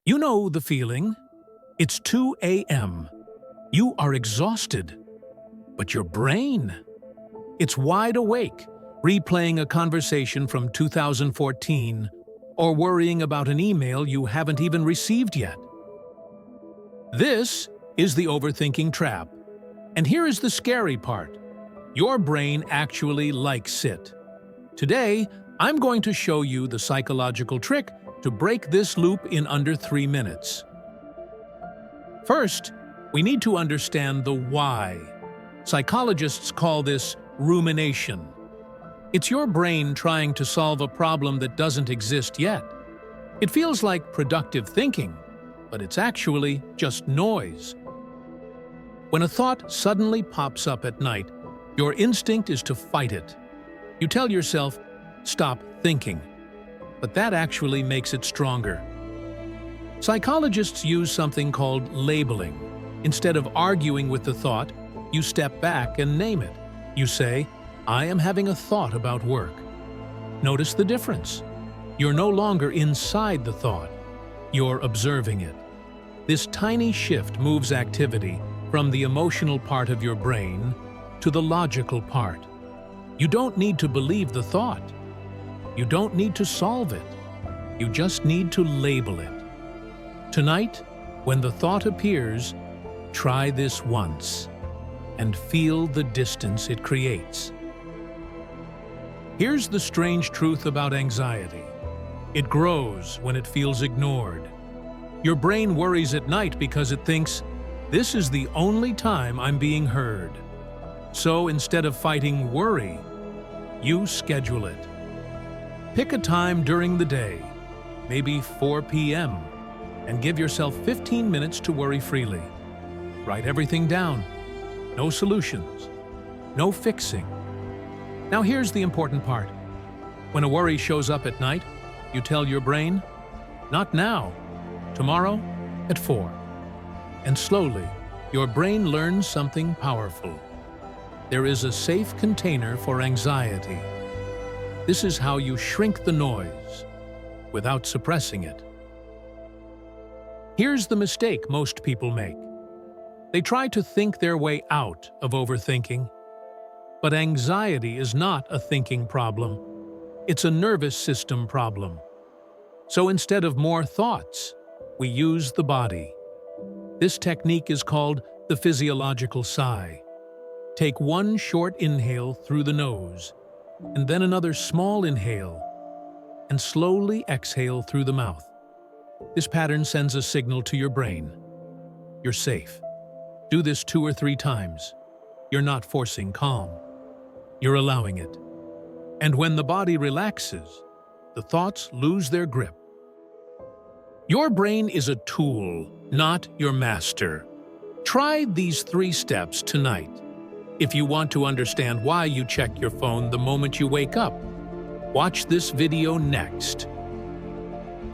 You know the feeling. It's 2 a.m. You are exhausted. But your brain, it's wide awake, replaying a conversation from 2014 or worrying about an email you haven't even received yet. This is the overthinking trap. And here is the scary part. Your brain actually likes it. Today, I'm going to show you the psychological trick to break this loop in under 3 minutes. First, we need to understand the why. Psychologists call this rumination. It's your brain trying to solve a problem that doesn't exist yet. It feels like productive thinking, but it's actually just noise. When a thought suddenly pops up at night, your instinct is to fight it. You tell yourself, "Stop thinking." But that actually makes it stronger. Psychologists use something called labeling. Instead of arguing with the thought, you step back and name it. You say, "I am having a thought about work." Notice the difference. You're no longer inside the thought. You're observing it. This tiny shift moves activity from the emotional part of your brain to the logical part. You don't need to believe the thought. You don't need to solve it. You just need to label it. Tonight, when the thought appears, try this once and feel the distance it creates. Here's the strange truth about anxiety. It grows when it feels ignored. Your brain worries at night because it thinks, "This is the only time I'm being heard." So instead of fighting worry, you schedule it. Pick a time during the day, maybe 4 p.m., and give yourself 15 minutes to worry freely. Write everything down. No solutions. No fixing. Now here's the important part. When a worry shows up at night, you tell your brain, "Not now. Tomorrow at 4. And slowly, your brain learns something powerful. There is a safe container for anxiety. This is how you shrink the noise without suppressing it. Here's the mistake most people make. They try to think their way out of overthinking. But anxiety is not a thinking problem. It's a nervous system problem. So instead of more thoughts, we use the body. This technique is called the physiological sigh. Take one short inhale through the nose, and then another small inhale, and slowly exhale through the mouth. This pattern sends a signal to your brain. You're safe. Do this 2 or 3 times. You're not forcing calm. You're allowing it. And when the body relaxes, the thoughts lose their grip. Your brain is a tool, not your master. Try these 3 steps tonight. If you want to understand why you check your phone the moment you wake up, watch this video next.